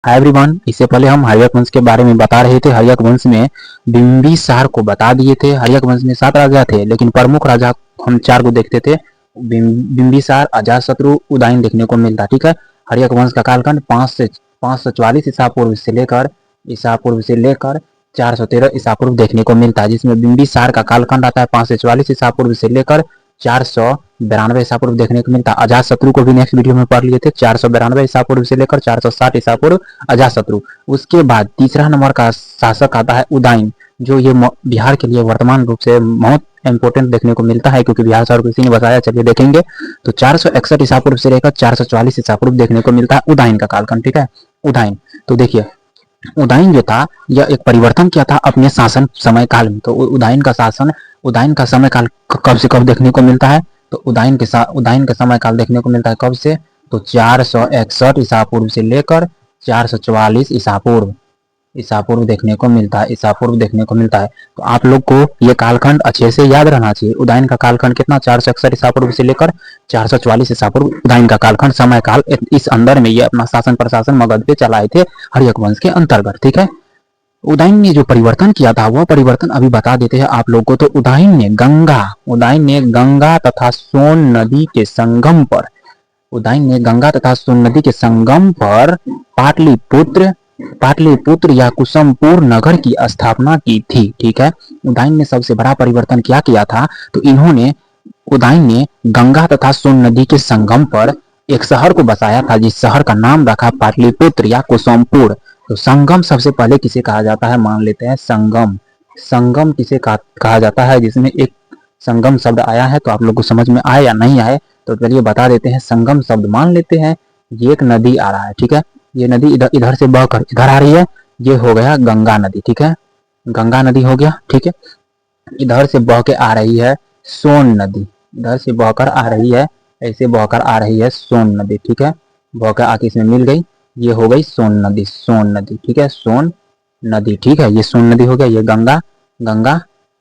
Hi everyone, इससे पहले हम हर्यक वंश के बारे में बता रहे थे। हर्यक वंश में बिंबिसार को बता दिए थे। हर्यक वंश में 7 राजा थे, लेकिन प्रमुख राजा हम 4 को देखते थे। बिंबिसार, अजातशत्रु, उदयन देखने को मिलता। ठीक है, हर्यक वंश का कालखंड 544 ईसा पूर्व से लेकर 413 ईसा पूर्व देखने को मिलता है, जिसमें बिंबिसार का कालखंड आता है 544 ईसा पूर्व से लेकर 492 ईसा पूर्व देखने को मिलता है। अजातशत्रु को भी नेक्स्ट वीडियो में पढ़ लिए थे, 492 ईसा पूर्व से लेकर 460 ईसा पूर्व अजातशत्रु। उसके बाद तीसरा नंबर का शासक आता है उदयन, जो ये बिहार के लिए वर्तमान रूप से बहुत इंपोर्टेंट देखने को मिलता है, क्योंकि बिहार सर किसी ने बताया। चलिए देखेंगे, तो 461 ईसा पूर्व से लेकर 444 ईसा पूर्व देखने को मिलता है उदयन का कालखंड। ठीक है, उदयन, तो देखिए उदयन जो था यह एक परिवर्तन किया था अपने शासन समय काल में। तो उदयन का समय काल कब से कब देखने को मिलता है? तो उदयन का समय काल देखने को मिलता है कब से? तो 461 ईसा पूर्व से लेकर 444 ईसा पूर्व देखने को मिलता है। ईसा पूर्व देखने को मिलता है। तो आप लोग को ये कालखंड अच्छे से याद रहना चाहिए। उदयन का कालखंड कितना? 461 ईसा पूर्व से लेकर 444 ईसा पूर्व उदयन का कालखंड समय काल। इस अंदर में ये अपना शासन प्रशासन मगध पे चलाए थे हर्यक वंश के अंतर्गत। ठीक है, उदयन ने जो परिवर्तन किया था वह परिवर्तन अभी बता देते हैं आप लोग को। तो उदयन ने गंगा तथा सोन नदी के संगम पर पाटलिपुत्र या कुसुमपुर नगर की स्थापना की थी। ठीक है, उदयन ने सबसे बड़ा परिवर्तन क्या किया था? तो उदयन ने गंगा तथा सोन नदी के संगम पर एक शहर को बसाया था, जिस शहर का नाम रखा पाटलिपुत्र या कुसुमपुर। तो संगम सबसे पहले किसे कहा जाता है? मान लेते हैं संगम किसे कहा जाता है, जिसमें एक संगम शब्द आया है। तो आप लोग को समझ में आए या नहीं आए तो चलिए बता देते हैं। संगम शब्द मान लेते हैं ये एक नदी आ रहा है। ठीक है, ये नदी इधर से बहकर इधर आ रही है, ये हो गया गंगा नदी। ठीक है, गंगा नदी हो गया। ठीक है, इधर से बह के आ रही है सोन नदी, इधर से बहकर आ रही है, ऐसे बहकर आ रही है सोन नदी। ठीक है, बहकर आके इसमें मिल गई, ये हो गई सोन नदी। ठीक है, सोन नदी। ठीक है, ये सोन नदी हो गया। ये गंगा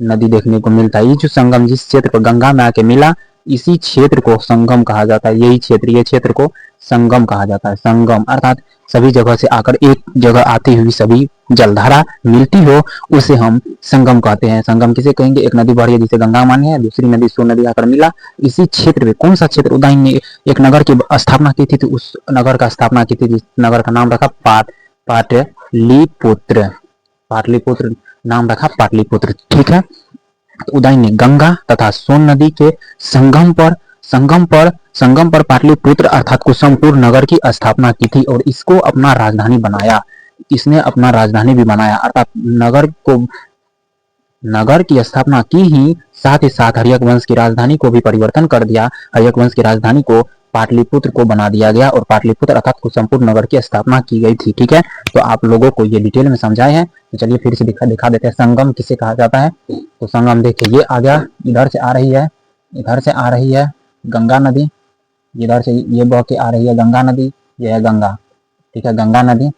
नदी देखने को मिलता है। ये जो संगम, जिस क्षेत्र पर गंगा में आके मिला, इसी क्षेत्र को संगम कहा जाता है। ये क्षेत्र को संगम कहा जाता है। संगम अर्थात सभी जगह से आकर एक जगह आती हुई सभी जलधारा मिलती हो, उसे हम संगम कहते हैं। संगम किसे कहेंगे? एक नदी बढ़ रही है जिसे गंगा माने हैं, दूसरी नदी सोन नदी आकर मिला, इसी क्षेत्र में। कौन सा क्षेत्र? उदयन ने एक नगर की स्थापना की थी, तो उस नगर का स्थापना की थी, जिस नगर का नाम रखा पाटलिपुत्र नाम रखा पाटलिपुत्र। ठीक है, तो उदयन ने गंगा तथा सोन नदी के संगम पर पाटलिपुत्र अर्थात कुसुमपुर नगर की स्थापना की थी और इसको अपना राजधानी बनाया। इसने अपना राजधानी भी बनाया, अर्थात नगर की स्थापना की ही साथ हर्यक वंश की राजधानी को भी परिवर्तन कर दिया। हर्यक वंश की राजधानी को पाटलिपुत्र को बना दिया गया और पाटलिपुत्र अर्थात कुसुमपुर नगर की स्थापना की गई थी। ठीक है, तो आप लोगों को ये डिटेल में समझाए हैं। तो चलिए फिर से दिखा देते हैं संगम किसे कहा जाता है। तो संगम देखिए, ये आ गया, इधर से आ रही है गंगा नदी, इधर से ये बह के आ रही है गंगा नदी, ये है गंगा। ठीक है, गंगा नदी,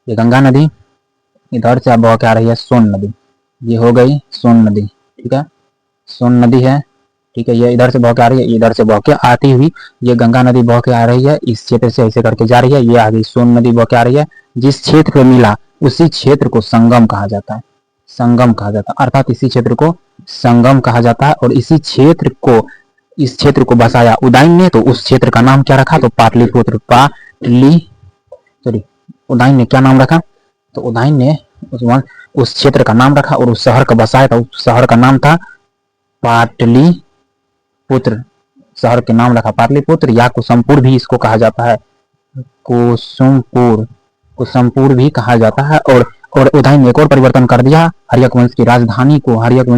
ये गंगा नदी इधर से बह के आ रही है सोन नदी, ये हो गई सोन नदी। ठीक है, सोन नदी है। ठीक है, ये इधर से बह के आ रही है, इधर से बह के आती हुई ये गंगा नदी बह के आ रही है, इस क्षेत्र से ऐसे करके जा रही है, ये आ गई सोन नदी बह के आ रही है। जिस क्षेत्र पे मिला उसी क्षेत्र को संगम कहा जाता है। संगम कहा जाता है, अर्थात इसी क्षेत्र को संगम कहा जाता है। और इस क्षेत्र को बसाया उदयन ने, तो उस क्षेत्र का नाम क्या रखा? तो पाटलिपुत्र। उदयन ने क्या नाम रखा? तो उदयन ने उस क्षेत्र का नाम रखा और उस शहर का बसाया था। उस शहर का नाम था पाटलिपुत्र। शहर के नाम रखा पाटलिपुत्र या कुसुमपुर भी इसको कहा जाता है। कुसुमपुर भी कहा जाता है। और उदयन ने एक और परिवर्तन कर दिया, हर्यक वंश की राजधानी को हर्यक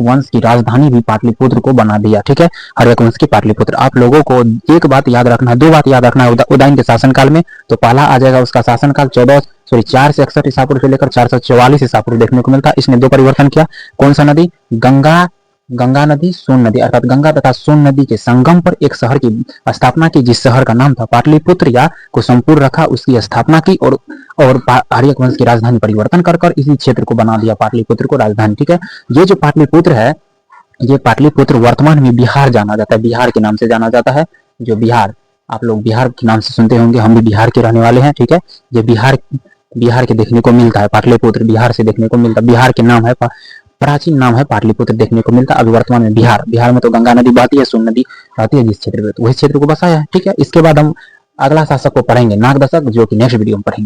वंश की राजधानी भी पाटलिपुत्र को बना दिया। ठीक है, हर्यक वंश की पाटलिपुत्र। आप लोगों को एक बात याद रखना है, 2 बात याद रखना है उदयन के शासनकाल में। तो पहला आ जाएगा उसका शासनकाल 461 ईसा पूर्व से लेकर 444 ईसा पूर्व देखने को मिलता है। इसने 2 परिवर्तन किया। कौन सा नदी? गंगा नदी, सोन नदी, अर्थात गंगा तथा सोन नदी के संगम पर एक शहर की स्थापना की, जिस शहर का नाम था पाटलिपुत्र या कुसुमपुर रखा, उसकी स्थापना की और हर्यक वंश की राजधानी परिवर्तन कर इसी क्षेत्र को बना दिया, पाटलिपुत्र को राजधानी। ठीक है, ये जो पाटलिपुत्र है, ये पाटलिपुत्र वर्तमान में बिहार जाना जाता है, बिहार के नाम से जाना जाता है। जो बिहार आप लोग बिहार के नाम से सुनते होंगे, हम भी बिहार के रहने वाले हैं, ठीक है। ये बिहार के देखने को मिलता है, पाटलिपुत्र बिहार से देखने को मिलता है। बिहार के नाम है, प्राचीन नाम है पाटलिपुत्र, देखने को मिलता है। अभी वर्तमान में बिहार में तो गंगा नदी बहती है, सोन नदी रहती है जिस क्षेत्र में, तो वही क्षेत्र को बसाया है, ठीक है। इसके बाद हम अगला शासक को पढ़ेंगे, नागदशक, जो कि नेक्स्ट वीडियो में पढ़ेंगे।